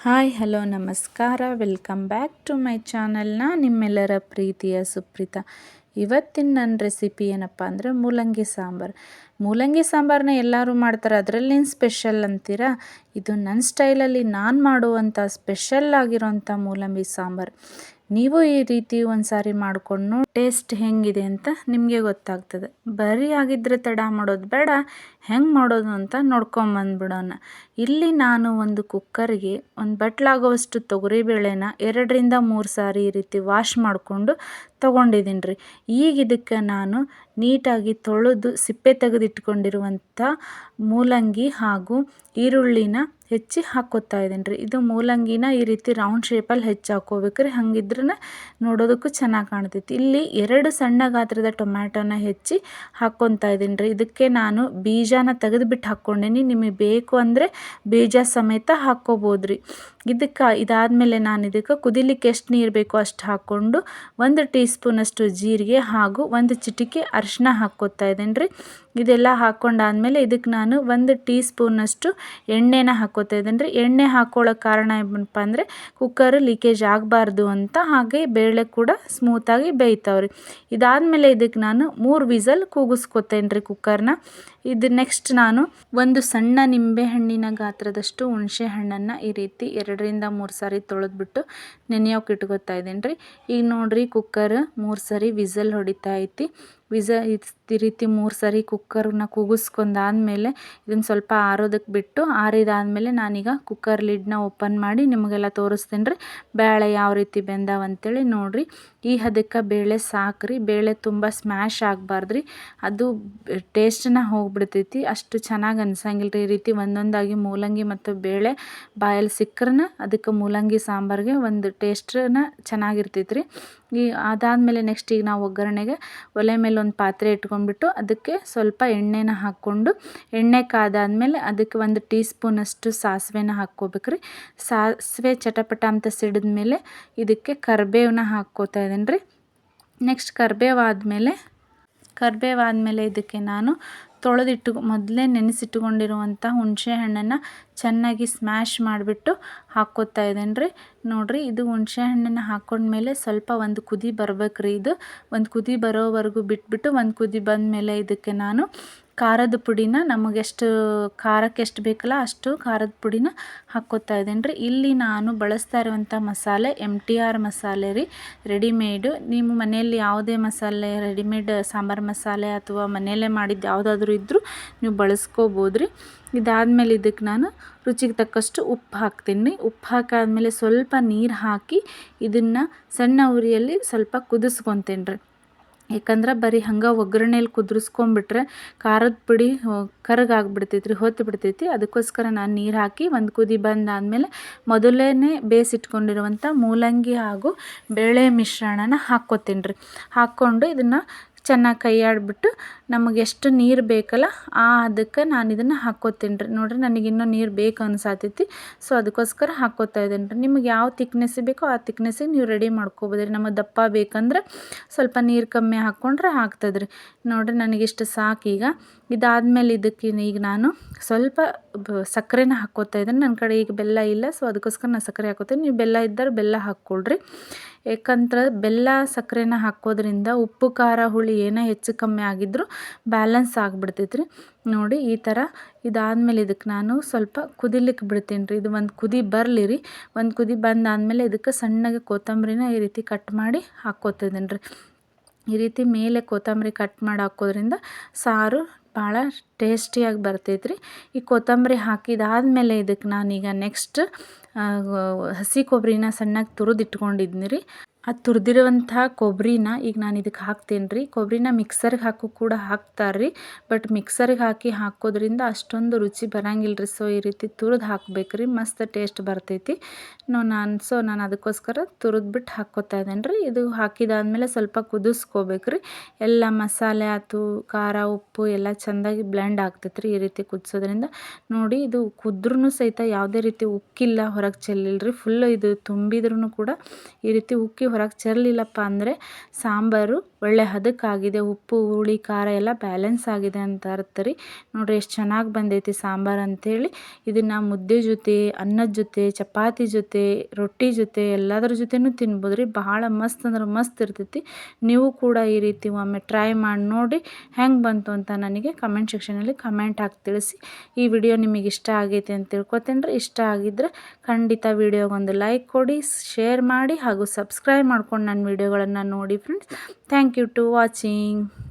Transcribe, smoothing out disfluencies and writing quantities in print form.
Hi hello ನಮಸ್ಕಾರ welcome back to my ಚಾನಲ್ನ ನಿಮ್ಮೆಲ್ಲರ ಪ್ರೀತಿಯ ಸುಪ್ರೀತಾ. ಇವತ್ತಿನ ನನ್ನ ರೆಸಿಪಿ ಏನಪ್ಪ ಅಂದರೆ ಮೂಲಂಗಿ ಸಾಂಬಾರನ್ನ ಎಲ್ಲರೂ ಮಾಡ್ತಾರೆ, ಅದರಲ್ಲೇನು ಸ್ಪೆಷಲ್ ಅಂತೀರಾ? ಇದು ನನ್ನ ಸ್ಟೈಲಲ್ಲಿ ನಾನು ಮಾಡುವಂಥ ಸ್ಪೆಷಲ್ ಆಗಿರೋಂಥ ಮೂಲಂಗಿ ಸಾಂಬಾರು. ನೀವು ಈ ರೀತಿ ಒಂದು ಸಾರಿ ಮಾಡಿಕೊಂಡು ಟೇಸ್ಟ್ ಹೆಂಗಿದೆ ಅಂತ ನಿಮಗೆ ಗೊತ್ತಾಗ್ತದೆ. ಬರೀ ಆಗಿದ್ದರೆ ತಡ ಮಾಡೋದು ಬೇಡ, ಹೆಂಗೆ ಮಾಡೋದು ಅಂತ ನೋಡ್ಕೊಂಬಂದ್ಬಿಡೋಣ. ಇಲ್ಲಿ ನಾನು ಒಂದು ಕುಕ್ಕರ್ಗೆ ಒಂದು ಬಟ್ಲಾಗುವಷ್ಟು ತೊಗರಿಬೇಳೆನ 2ರಿಂದ 3 ಸಾರಿ ಈ ರೀತಿ ವಾಶ್ ಮಾಡಿಕೊಂಡು ತೊಗೊಂಡಿದ್ದೀನಿ ರೀ. ಈಗ ಇದಕ್ಕೆ ನಾನು ನೀಟಾಗಿ ತೊಳೆದು ಸಿಪ್ಪೆ ತೆಗೆದಿಟ್ಕೊಂಡಿರುವಂಥ ಮೂಲಂಗಿ ಹಾಗೂ ಈರುಳ್ಳಿನ ಹೆಚ್ಚಿ ಹಾಕ್ಕೋತಾ ಇದ್ದೀನಿ ರೀ. ಇದು ಮೂಲಂಗಿನ ಈ ರೀತಿ ರೌಂಡ್ ಶೇಪಲ್ಲಿ ಹೆಚ್ಚಿ ಹಾಕ್ಕೋಬೇಕ್ರಿ, ಹಂಗಿದ್ರೆ ನೋಡೋದಕ್ಕೂ ಚೆನ್ನಾಗಿ ಕಾಣ್ತೈತಿ. ಇಲ್ಲಿ 2 ಸಣ್ಣ ಗಾತ್ರದ ಟೊಮ್ಯಾಟೋನ ಹೆಚ್ಚಿ ಹಾಕ್ಕೊತಾ ಇದ್ದೀನಿ ರೀ. ಇದಕ್ಕೆ ನಾನು ಬೀಜನ ತೆಗೆದುಬಿಟ್ಟು ಹಾಕ್ಕೊಂಡೀನಿ, ನಿಮಗೆ ಬೇಕು ಅಂದರೆ ಬೀಜ ಸಮೇತ ಹಾಕ್ಕೋಬೋದು. ಇದಾದಮೇಲೆ ನಾನು ಇದಕ್ಕೆ ಕುದಿಲಿಕ್ಕೆ ಎಷ್ಟು ನೀರು ಬೇಕೋ ಅಷ್ಟು ಹಾಕ್ಕೊಂಡು 1 ಟೀ ಸ್ಪೂನಷ್ಟು ಜೀರಿಗೆ ಹಾಗೂ 1 ಚಿಟಿಕೆ ಅರಿಶಿನ ಹಾಕ್ಕೋತಾ ಇದ್ದೀನಿ ರೀ. ಇದೆಲ್ಲ ಹಾಕ್ಕೊಂಡಾದ್ಮೇಲೆ ಇದಕ್ಕೆ ನಾನು 1 ಟೀ ಸ್ಪೂನಷ್ಟು ಎಣ್ಣೆನ ಹಾಕ್ಕೋತಾ ಇದ್ದೀನಿ ರೀ. ಎಣ್ಣೆ ಹಾಕ್ಕೊಳ್ಳೋ ಕಾರಣ ಏನಪ್ಪ ಅಂದರೆ ಕುಕ್ಕರ್ ಲೀಕೇಜ್ ಆಗಬಾರ್ದು ಅಂತ, ಹಾಗೆ ಬೇಳೆ ಕೂಡ ಸ್ಮೂತಾಗಿ ಬೇಯ್ತಾವ್ರಿ. ಇದಾದಮೇಲೆ ಇದಕ್ಕೆ ನಾನು 3 ವಿಸಲ್ ಕೂಗಿಸ್ಕೊತೇನೆ ರೀ ಕುಕ್ಕರ್ನ. ಇದು ನೆಕ್ಸ್ಟ್ ನಾನು ಒಂದು ಸಣ್ಣ ನಿಂಬೆ ಹಣ್ಣಿನ ಗಾತ್ರದಷ್ಟು ಹುಣಸೆ ಹಣ್ಣನ್ನು ಈ ರೀತಿ 2ರಿಂದ 3 ಸಾರಿ ತೊಳೆದ್ಬಿಟ್ಟು ನೆನೆಯೋಕೆ ಇಟ್ಕೊತಾ ಇದ್ದೀನಿ ರೀ. ಈಗ ನೋಡಿರಿ ಕುಕ್ಕರ್ 3 ಸಾರಿ ವಿಸಲ್ ಹೊಡಿತಾ ಐತಿ. ಈ ರೀತಿ 3 ಸಾರಿ ಕುಕ್ಕರ್ನ ಕೂಗಿಸ್ಕೊಂಡಾದ್ಮೇಲೆ ಇದನ್ನು ಸ್ವಲ್ಪ ಆರೋದಕ್ಕೆ ಬಿಟ್ಟು ಆರಿದಾದ್ಮೇಲೆ ನಾನೀಗ ಕುಕ್ಕರ್ ಲಿಡ್ನ ಓಪನ್ ಮಾಡಿ ನಿಮಗೆಲ್ಲ ತೋರಿಸ್ತೀನಿ ರೀ ಬೇಳೆ ಯಾವ ರೀತಿ ಬೆಂದಾವಂತೇಳಿ. ನೋಡಿರಿ ಈ ಹದಕ್ಕೆ ಬೇಳೆ ಸಾಕ್ರಿ, ಬೇಳೆ ತುಂಬ ಸ್ಮ್ಯಾಶ್ ಆಗಬಾರ್ದ್ರಿ, ಅದು ಟೇಸ್ಟನ್ನ ಹೋಗ್ಬಿಡ್ತೈತಿ, ಅಷ್ಟು ಚೆನ್ನಾಗಿ ಅನ್ಸಂಗಿಲ್ಲ ರೀ. ಈ ರೀತಿ ಒಂದೊಂದಾಗಿ ಮೂಲಂಗಿ ಮತ್ತು ಬೇಳೆ ಬಾಯಲ್ಲಿ ಸಿಕ್ಕರನ ಅದಕ್ಕೆ ಮೂಲಂಗಿ ಸಾಂಬಾರಿಗೆ ಒಂದು ಟೇಸ್ಟನ್ನ ಚೆನ್ನಾಗಿರ್ತೈತಿ ರೀ. ಅದಾದಮೇಲೆ ನೆಕ್ಸ್ಟ್ ಈಗ ನಾವು ಒಗ್ಗರಣೆಗೆ ಒಲೆ ಮೇಲೆ ಒಂದು ಪಾತ್ರೆ ಇಟ್ಕೊಂಡ್ಬಿಟ್ಟು ಅದಕ್ಕೆ ಸ್ವಲ್ಪ ಎಣ್ಣೆನ ಹಾಕ್ಕೊಂಡು ಎಣ್ಣೆ ಕಾದಾದ್ಮೇಲೆ ಅದಕ್ಕೆ 1 ಟೀ ಸ್ಪೂನಷ್ಟು ಸಾಸಿವೆನ ಹಾಕ್ಕೋಬೇಕ್ರಿ. ಸಾಸಿವೆ ಚಟಪಟ ಅಂತ ಸಿಡಿದ್ಮೇಲೆ ಇದಕ್ಕೆ ಕರಿಬೇವನ್ನ ಹಾಕ್ಕೋತಾ ಇದ್ದೀನಿ ರೀ. ನೆಕ್ಸ್ಟ್ ಕರಿಬೇವಾದ್ಮೇಲೆ ಇದಕ್ಕೆ ನಾನು ಮೊದಲೇ ನೆನೆಸಿಟ್ಕೊಂಡಿರುವಂಥ ಹುಣಸೆ ಹಣ್ಣನ್ನು ಚೆನ್ನಾಗಿ ಸ್ಮ್ಯಾಶ್ ಮಾಡಿಬಿಟ್ಟು ಹಾಕ್ಕೋತಾ ಇದ್ದೀನಿ ರೀ. ನೋಡಿರಿ ಇದು ಹುಣಸೆ ಹಣ್ಣನ್ನು ಹಾಕ್ಕೊಂಡ್ಮೇಲೆ ಸ್ವಲ್ಪ ಒಂದು ಕುದಿ ಬರ್ಬೇಕ್ರಿ. ಇದು ಒಂದು ಕುದಿ ಬರೋವರೆಗೂ ಬಿಟ್ಬಿಟ್ಟು ಒಂದು ಕುದಿ ಬಂದಮೇಲೆ ಇದಕ್ಕೆ ನಾನು ಖಾರದ ಪುಡಿನ ನಮಗೆಷ್ಟು ಖಾರಕ್ಕೆ ಎಷ್ಟು ಬೇಕಲ್ಲ ಅಷ್ಟು ಖಾರದ ಪುಡಿನ ಹಾಕ್ಕೋತಾ ಇದ್ದೀನಿ ರೀ. ಇಲ್ಲಿ ನಾನು ಬಳಸ್ತಾ ಇರುವಂಥ ಮಸಾಲೆ MTR ಮಸಾಲೆ ರೀ, ರೆಡಿಮೇಡು. ನಿಮ್ಮ ಮನೆಯಲ್ಲಿ ಯಾವುದೇ ಮಸಾಲೆ ರೆಡಿಮೇಡ್ ಸಾಂಬಾರು ಮಸಾಲೆ ಅಥವಾ ಮನೆಯಲ್ಲೇ ಮಾಡಿದ್ದು ಯಾವುದಾದ್ರೂ ಇದ್ದರೂ ನೀವು ಬಳಸ್ಕೋಬೋದು ರೀ. ಇದಾದಮೇಲೆ ಇದಕ್ಕೆ ನಾನು ರುಚಿಗೆ ತಕ್ಕಷ್ಟು ಉಪ್ಪು ಹಾಕ್ತೀನಿ ರೀ. ಉಪ್ಪು ಹಾಕಾದ್ಮೇಲೆ ಸ್ವಲ್ಪ ನೀರು ಹಾಕಿ ಇದನ್ನು ಸಣ್ಣ ಉರಿಯಲ್ಲಿ ಸ್ವಲ್ಪ ಕುದಿಸ್ಕೊತೀನಿ ರೀ. ಯಾಕಂದ್ರೆ ಬರೀ ಹಂಗೆ ಒಗ್ಗರಣೆಯಲ್ಲಿ ಕುದಿಸ್ಕೊಂಬಿಟ್ರೆ ಖಾರದ ಪುಡಿ ಕರಗಾಗ್ಬಿಡ್ತೈತಿ ರೀ, ಹೊತ್ತು ಬಿಡ್ತೈತಿ. ಅದಕ್ಕೋಸ್ಕರ ನಾನು ನೀರು ಹಾಕಿ ಒಂದು ಕುದಿ ಬಂದಾದಮೇಲೆ ಮೊದಲೇ ಬೇಯಿಸಿಟ್ಕೊಂಡಿರುವಂಥ ಮೂಲಂಗಿ ಹಾಗೂ ಬೇಳೆ ಮಿಶ್ರಣನ ಹಾಕ್ಕೋತೀನಿ ರೀ. ಹಾಕ್ಕೊಂಡು ಇದನ್ನು ಚೆನ್ನಾಗಿ ಕೈ ಆಡಿಬಿಟ್ಟು ನಮಗೆ ಎಷ್ಟು ನೀರು ಬೇಕಲ್ಲ ಅದಕ್ಕೆ ನಾನು ಇದನ್ನು ಹಾಕ್ಕೋತೀನಿ ರೀ. ನೋಡಿರಿ ನನಗೆ ಇನ್ನೂ ನೀರು ಬೇಕು ಅನ್ಸಾತೈತಿ, ಸೊ ಅದಕ್ಕೋಸ್ಕರ ಹಾಕ್ಕೋತಾ ಇದ್ದೀನಿ ರೀ. ನಿಮಗೆ ಯಾವ ತಿಕ್ನೆಸ್ ಬೇಕೋ ಆ ತಿಕ್ನೆಸ್ಸಿಗೆ ನೀವು ರೆಡಿ ಮಾಡ್ಕೋಬೋದು ರೀ. ನಮಗೆ ದಪ್ಪ ಬೇಕಂದ್ರೆ ಸ್ವಲ್ಪ ನೀರು ಕಮ್ಮಿ ಹಾಕ್ಕೊಂಡ್ರೆ ಆಗ್ತದೆ ರೀ. ನೋಡಿರಿ ನನಗಿಷ್ಟು ಸಾಕು. ಇದಾದಮೇಲೆ ಇದಕ್ಕೆ ಈಗ ನಾನು ಸ್ವಲ್ಪ ಸಕ್ಕರೆನ ಹಾಕ್ಕೋತಾ ಇದ್ದೀನಿ. ನನ್ನ ಕಡೆ ಈಗ ಬೆಲ್ಲ ಇಲ್ಲ, ಸೊ ಅದಕ್ಕೋಸ್ಕರ ನಾನು ಸಕ್ಕರೆ ಹಾಕ್ಕೋತೀನಿ. ನೀವು ಬೆಲ್ಲ ಇದ್ದರೆ ಬೆಲ್ಲ ಹಾಕ್ಕೊಳ್ರಿ. ಯಾಕಂದ್ರೆ ಬೆಲ್ಲ ಸಕ್ಕರೆನ ಹಾಕೋದ್ರಿಂದ ಉಪ್ಪು ಖಾರ ಹುಳಿ ಏನೇ ಹೆಚ್ಚು ಕಮ್ಮಿ ಆಗಿದ್ದರೂ ಬ್ಯಾಲೆನ್ಸ್ ಆಗಿಬಿಡ್ತೈತೆ ರೀ. ನೋಡಿ ಈ ಥರ. ಇದಾದಮೇಲೆ ಇದಕ್ಕೆ ನಾನು ಸ್ವಲ್ಪ ಕುದಿಲಿಕ್ಕೆ ಬಿಡ್ತೀನಿ ರೀ. ಇದು ಒಂದು ಕುದಿ ಬರಲಿ ರೀ. ಒಂದು ಕುದಿ ಬಂದಾದಮೇಲೆ ಇದಕ್ಕೆ ಸಣ್ಣಗೆ ಕೊತ್ತಂಬರಿನ ಈ ರೀತಿ ಕಟ್ ಮಾಡಿ ಹಾಕ್ಕೋತಿದ್ದೀನಿ ರೀ. ಈ ರೀತಿ ಮೇಲೆ ಕೊತ್ತಂಬರಿ ಕಟ್ ಮಾಡಿ ಹಾಕೋದ್ರಿಂದ ಸಾರು ಭಾಳ ಟೇಸ್ಟಿಯಾಗಿ ಬರ್ತೈತೆ ರೀ. ಈ ಕೊತ್ತಂಬರಿ ಹಾಕಿದಾದ್ಮೇಲೆ ಇದಕ್ಕೆ ನಾನೀಗ ನೆಕ್ಸ್ಟ್ ಹಸಿ ಕೊಬ್ಬರಿನ ಸಣ್ಣಗೆ ತುರಿದಿಟ್ಕೊಂಡಿದ್ನಿ ರೀ. ಆ ತುರಿದಿರುವಂಥ ಕೊಬ್ಬರಿನ ಈಗ ನಾನು ಇದಕ್ಕೆ ಹಾಕ್ತೀನಿ ರೀ. ಕೊಬ್ಬರಿನ ಮಿಕ್ಸರ್ಗೆ ಹಾಕೋ ಕೂಡ ಹಾಕ್ತಾರೆ ರೀ, ಬಟ್ ಮಿಕ್ಸರ್ಗೆ ಹಾಕೋದ್ರಿಂದ ಅಷ್ಟೊಂದು ರುಚಿ ಬರೋಂಗಿಲ್ಲ ರೀ. ಸೊ ಈ ರೀತಿ ತುರಿದು ಹಾಕ್ಬೇಕು ರೀ, ಮಸ್ತ್ ಟೇಸ್ಟ್ ಬರ್ತೈತಿ. ನಾನು ಅದಕ್ಕೋಸ್ಕರ ತುರಿದ್ಬಿಟ್ಟು ಹಾಕ್ಕೋತಾ ಇದ್ದೀನಿ ರೀ. ಇದು ಹಾಕಿದಾದ್ಮೇಲೆ ಸ್ವಲ್ಪ ಕುದಿಸ್ಕೋಬೇಕು ರೀ. ಎಲ್ಲ ಮಸಾಲೆ ಆಯ್ತು, ಖಾರ ಉಪ್ಪು ಎಲ್ಲ ಚೆಂದಾಗಿ ಬ್ಲೆಂಡ್ ಆಗ್ತೈತೆ ರೀ ಈ ರೀತಿ ಕುದಿಸೋದ್ರಿಂದ. ನೋಡಿ ಇದು ಕುದ್ರೂ ಸಹಿತ ಯಾವುದೇ ರೀತಿ ಉಕ್ಕಿಲ್ಲ, ಹೊರಗೆ ಚೆಲ್ಲಿಲ್ಲ ರೀ. ಫುಲ್ಲು ಇದು ತುಂಬಿದ್ರೂ ಕೂಡ ಈ ರೀತಿ ಉಕ್ಕಿ ಹೊರಗೆ ಚೆಲ್ಲಲಿಲ್ಲಪ್ಪ ಅಂದರೆ ಸಾಂಬಾರು ಒಳ್ಳೆ ಹದಕ್ಕಾಗಿದೆ, ಉಪ್ಪು ಹುಳಿ ಖಾರ ಎಲ್ಲ ಬ್ಯಾಲೆನ್ಸ್ ಆಗಿದೆ ಅಂತ ಅರ್ಥ ರೀ. ನೋಡಿರಿ ಎಷ್ಟು ಚೆನ್ನಾಗಿ ಬಂದೈತಿ ಸಾಂಬಾರು ಅಂಥೇಳಿ. ಇದನ್ನು ಮುದ್ದೆ ಜೊತೆ, ಅನ್ನದ ಜೊತೆ, ಚಪಾತಿ ಜೊತೆ, ರೊಟ್ಟಿ ಜೊತೆ ಎಲ್ಲದರ ಜೊತೆನೂ ತಿನ್ಬೋದು ರೀ. ಬಹಳ ಮಸ್ತ್ ಅಂದ್ರೆ ಮಸ್ತ್ ಇರ್ತೈತಿ. ನೀವು ಕೂಡ ಈ ರೀತಿ ಒಮ್ಮೆ ಟ್ರೈ ಮಾಡಿ ನೋಡಿ ಹೆಂಗೆ ಬಂತು ಅಂತ ನನಗೆ ಕಮೆಂಟ್ ಸೆಕ್ಷನಲ್ಲಿ ಕಮೆಂಟ್ ಹಾಕಿ ತಿಳಿಸಿ. ಈ ವಿಡಿಯೋ ನಿಮಗೆ ಇಷ್ಟ ಆಗೈತೆ ಅಂತ ತಿಳ್ಕೊತೇನೆ ರೀ. ಇಷ್ಟ ಆಗಿದ್ದರೆ ಖಂಡಿತ ವಿಡಿಯೋಗೊಂದು ಲೈಕ್ ಕೊಡಿ, ಶೇರ್ ಮಾಡಿ ಹಾಗೂ ಸಬ್ಸ್ಕ್ರೈಬ್ ಮಾಡ್ಕೊಂಡು ನನ್ನ ವಿಡಿಯೋಗಳನ್ನು ನೋಡಿ friends. Thank you to watching.